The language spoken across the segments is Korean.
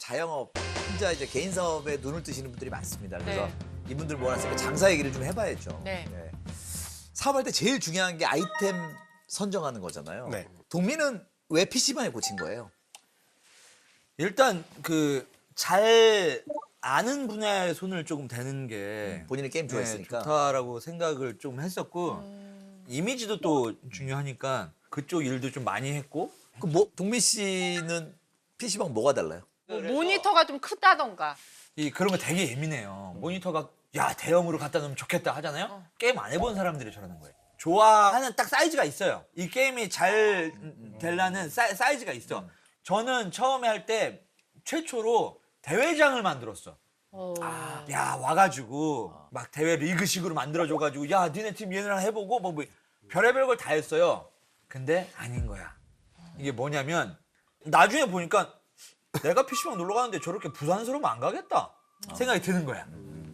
자영업, 혼자 이제 개인 사업에 눈을 뜨시는 분들이 많습니다. 그래서 네. 이분들 모았으니까 장사 얘기를 좀 해봐야죠. 네. 사업할 때 제일 중요한 게 아이템 선정하는 거잖아요. 네. 동민은 왜 PC방에 고친 거예요? 일단 그 잘 아는 분야에 손을 조금 대는 게 본인이 게임 좋아했으니까. 좋다라고 생각을 좀 했었고 이미지도 또 중요하니까 그쪽 일도 좀 많이 했고 그럼 뭐 동민 씨는 PC방 뭐가 달라요? 뭐 모니터가 좀 크다던가. 그런 거 되게 예민해요. 모니터가 야 대형으로 갖다 놓으면 좋겠다 하잖아요. 게임 안 해본 사람들이 저러는 거예요. 좋아하는 딱 사이즈가 있어요. 이 게임이 잘 되려는 사이즈가 있어. 저는 처음에 할 때 최초로 대회장을 만들었어. 야 와가지고 막 대회 리그식으로 만들어줘가지고 야 니네 팀 얘네랑 해보고 뭐 별의별 걸 다 했어요. 근데 아닌 거야. 이게 뭐냐면 나중에 보니까 내가 PC방 놀러 가는데 저렇게 부산스러우면 안 가겠다 생각이 드는 거야.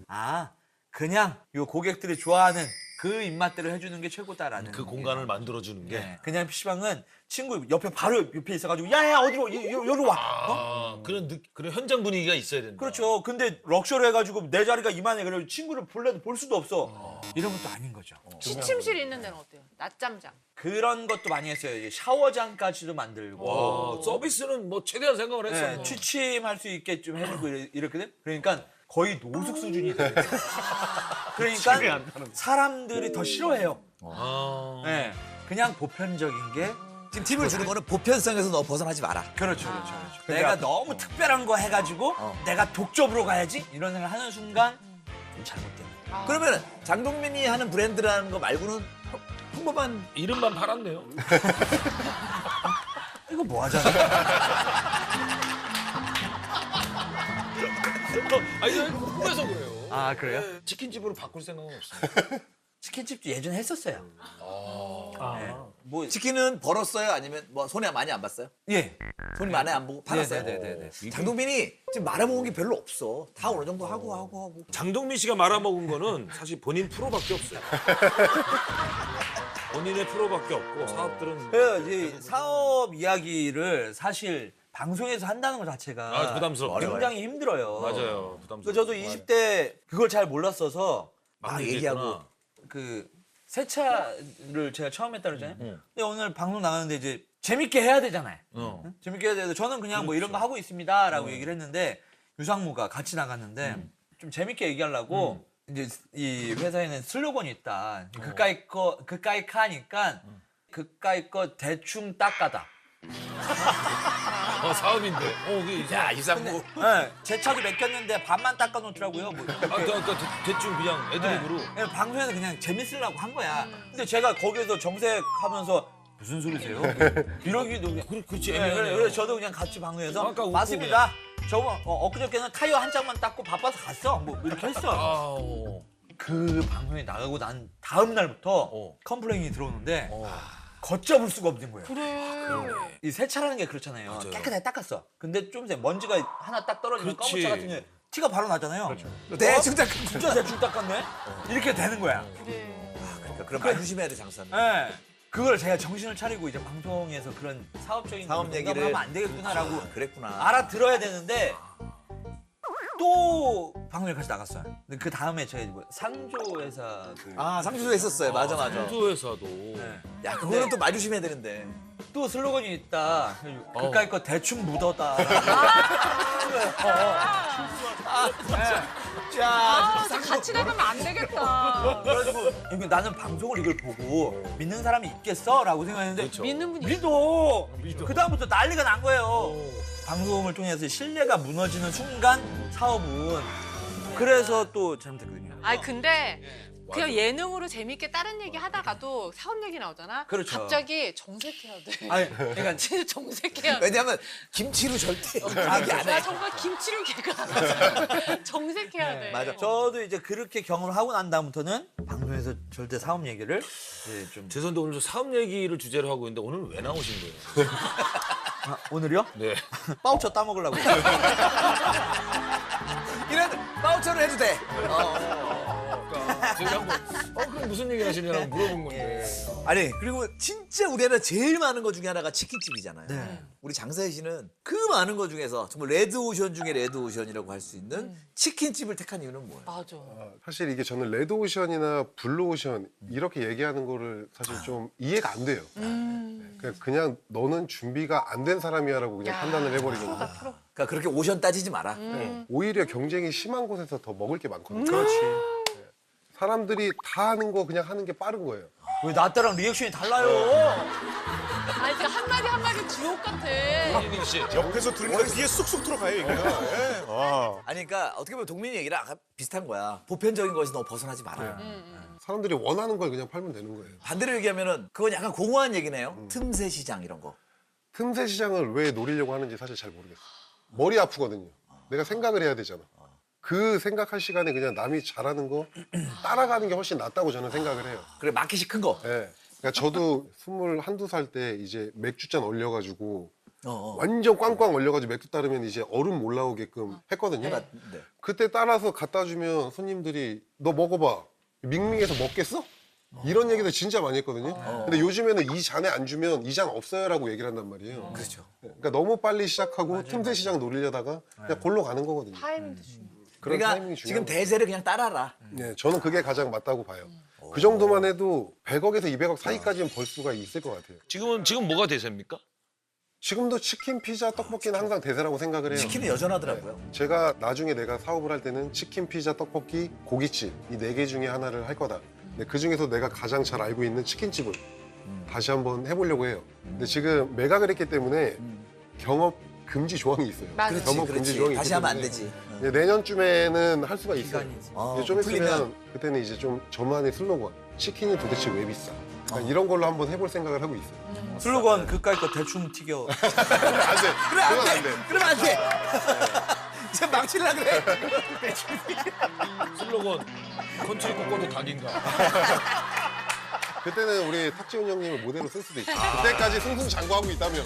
아 그냥 요 고객들이 좋아하는 그 입맛대로 해주는 게 최고다라는 그 공간을 만들어주는 게. 네. 그냥 PC방은 친구 옆에 바로 옆에 있어가지고 야야 어디로 여기로 와. 그런 현장 분위기가 있어야 된다. 그렇죠. 근데 럭셔리 해가지고 내 자리가 이만해. 그래서 친구를 볼래도 볼 수도 없어. 이러면 또 아닌 거죠. 취침실 있는 데는 어때요? 낮잠장. 그런 것도 많이 했어요. 이제 샤워장까지도 만들고. 서비스는 뭐 최대한 생각을 했어. 네, 취침할 수 있게 좀 해주고 이렇거든. 그러니까 거의 노숙 수준이 돼요. 그러니까 사람들이 더 싫어해요. 네, 그냥 보편적인 게 지금 팁을 주는 거는 보편성에서 너 벗어나지 마라. 그렇죠. 내가 너무 특별한 거 해가지고 내가 독점으로 가야지 이런 생각을 하는 순간 좀 잘못된 거예요. 그러면 장동민이 하는 브랜드라는 거 말고는 평범한 이름만 팔았네요. 이거 뭐 하잖아. 아니, 궁금해서 그래요. 아 그래요? 치킨집으로 바꿀 생각은 없어요. 치킨집도 예전에 했었어요. 네. 뭐 치킨은 벌었어요? 아니면 뭐 손해 많이 안 봤어요? 예. 손이 많이 안 보고 팔았어요? 네네네. 장동민이 지금 말아먹은 게 별로 없어. 다 어느 정도 하고. 장동민 씨가 말아먹은 거는 사실 본인 프로밖에 없어요. 본인의 프로밖에 없고 사업들은 그래서 이 사업 이야기를 사실 방송에서 한다는 것 자체가 부담스럽죠. 굉장히 힘들어요. 맞아요. 그 부담스럽죠. 저도 20대 그걸 잘 몰랐어서 막 얘기하고. 그 세차를 제가 처음 했다 그러잖아요. 근데 오늘 방송 나가는데 이제 재밌게 해야 되잖아요. 응? 재밌게 해야 되는데 저는 그냥 뭐 이런 거 하고 있습니다라고 얘기를 했는데 유상무가 같이 나갔는데 좀 재밌게 얘기하려고 이제 이 회사에는 슬로건이 있다. 그까이 카니까 그까이 거 대충 닦아다. 사업인데. 야 이상무. 네, 제 차도 맡겼는데 반만 닦아놓더라고요. 뭐 대충 그냥 애드립으로. 네, 방송에서 그냥 재밌으려고 한 거야. 근데 제가 거기에서 정색하면서 무슨 소리세요? 이러기도 그냥. 그렇지. 그래서 저도 그냥 같이 방송에서 아까 웃고 맞습니다. 저거 엊그저께는 타이어 한 장만 닦고 바빠서 갔어. 뭐 이렇게 했어. 그 방송에 나가고 난 다음 날부터 컴플레인이 들어오는데 걷잡을 수가 없는 거예요. 그래. 이 세차라는 게 그렇잖아요. 깨끗하게 닦았어. 근데 좀 이제 먼지가 하나 딱 떨어지면 그렇지. 검은 차 같은 게 티가 바로 나잖아요. 대충 닦은 진짜 대충 닦았네? 이렇게 되는 거야. 그래. 그럼 말 조심해야 돼, 장사는. 네. 그걸 제가 정신을 차리고 이제 방송에서 그런 사업적인 사업 농담을 얘기를 하면 안 되겠구나라고 그랬구나. 알아들어야 되는데 또 방송에 같이 나갔어요. 근데 그 다음에 제가 뭐 상조 회사 상주도 했었어요. 맞아. 상조회사도. 네. 야, 그거는 또 말 조심해야 되는데. 또 슬로건이 있다. 그까이 거 대충 묻었다. 같이 나가면 안 되겠다. 그래가지고 이거 나는 방송을 이걸 보고 믿는 사람이 있겠어? 라고 생각했는데 그렇죠. 믿는 분이 믿어. 그 다음부터 난리가 난 거예요. 방송을 통해서 신뢰가 무너지는 순간 사업은 그래서 또 잘못했거든요. 아니 근데 그냥 예능으로 재밌게 다른 얘기 하다가도 사업 얘기 나오잖아. 그렇죠. 갑자기 정색해야 돼. 아니 그러니까 진짜 정색해야 돼. 왜냐면 김치로 절대 얘기 안 나 해. 정말 김치를 개가 정색해야 돼. 맞아. 저도 이제 그렇게 경험을 하고 난 다음부터는 방송에서 절대 사업 얘기를 이제 좀 죄송한데 오늘 저 사업 얘기를 주제로 하고 있는데 오늘 왜 나오신 거예요? 오늘요? 네. 빠우쳐 따먹으려고. 이런 바우처를 해도 돼. 저희 한번 그럼 무슨 얘기 하시냐고 물어본 건데. 아니 그리고 진짜 우리나라 제일 많은 것 중에 하나가 치킨집이잖아요. 네. 우리 장사희 씨는 그 많은 것 중에서 정말 레드오션 중에 레드오션이라고 할 수 있는 치킨집을 택한 이유는 뭐예요? 맞아. 사실 이게 저는 레드오션이나 블루오션 이렇게 얘기하는 거를 사실 좀 이해가 안 돼요. 그냥 너는 준비가 안 된 사람이야라고 그냥 판단을 해버리거든요. 그러니까 그렇게 오션 따지지 마라. 오히려 경쟁이 심한 곳에서 더 먹을 게 많거든요. 그렇지. 사람들이 다 하는 거 그냥 하는 게 빠른 거예요. 왜 나 때랑 리액션이 달라요? 아니 진짜 한마디 한마디 지옥 같아. 이민희 씨. 옆에서 들으니까 귀에 쑥쑥 들어가요 이게. 예. 아니 그러니까 어떻게 보면 동민이 얘기랑 아까 비슷한 거야. 보편적인 것에서 너무 벗어나지 마라. 사람들이 원하는 걸 그냥 팔면 되는 거예요. 반대로 얘기하면은 그건 약간 공허한 얘기네요. 틈새 시장 이런 거. 틈새 시장을 왜 노리려고 하는지 사실 잘 모르겠어요. 머리 아프거든요. 내가 생각을 해야 되잖아. 그 생각할 시간에 그냥 남이 잘하는 거 따라가는 게 훨씬 낫다고 저는 생각을 해요. 그래 마켓이 큰 거. 예. 그러니까 저도 21~22살 때 이제 맥주잔 얼려가지고 어. 완전 꽝꽝 얼려가지고 맥주 따르면 이제 얼음 못 나오게끔 했거든요. 네. 그때 따라서 갖다 주면 손님들이 너 먹어봐. 밍밍해서 먹겠어? 이런 얘기도 진짜 많이 했거든요. 근데 요즘에는 이 잔에 안 주면 이 잔 없어요라고 얘기를 한단 말이에요. 그렇죠. 그러니까 너무 빨리 시작하고 틈새 시장 노리려다가 그냥 골로 가는 거거든요. 타이밍도 중요. 그런 그러니까 타이밍이 지금 중요한 거예요. 대세를 그냥 따라라. 네, 저는 그게 가장 맞다고 봐요. 그 정도만 해도 100억에서 200억 사이까지는 벌 수가 있을 것 같아요. 지금 뭐가 대세입니까? 지금도 치킨, 피자, 떡볶이는 항상 대세라고 생각을 해요. 치킨은 여전하더라고요. 제가 나중에 내가 사업을 할 때는 치킨, 피자, 떡볶이, 고깃집 이 4개 중에 하나를 할 거다. 근데 그 중에서 내가 가장 잘 알고 있는 치킨집을 다시 한번 해보려고 해요. 근데 지금 매각을 했기 때문에 경업 금지 조항이 있어요. 맞아. 그렇지, 경업 금지 조항이 다시 있기 하면 안 때문에 되지. 이제 내년쯤에는 할 수가 있어요. 기간이지. 이제 좀 있으면 풀리면. 그때는 이제 좀 저만의 슬로건 치킨이 도대체 왜 비싸? 그러니까 이런 걸로 한번 해볼 생각을 하고 있어요. 슬로건 그까이 거 대충 튀겨. 안 돼. 그건 안 돼. 그러면 안 돼. 지금 망치려고 그래. 슬로건 컨트리 꼬꼬도 닭인가. 그때는 우리 탁지훈 형님을 모델로 쓸 수도 있죠. 그때까지 승승장구하고 있다면.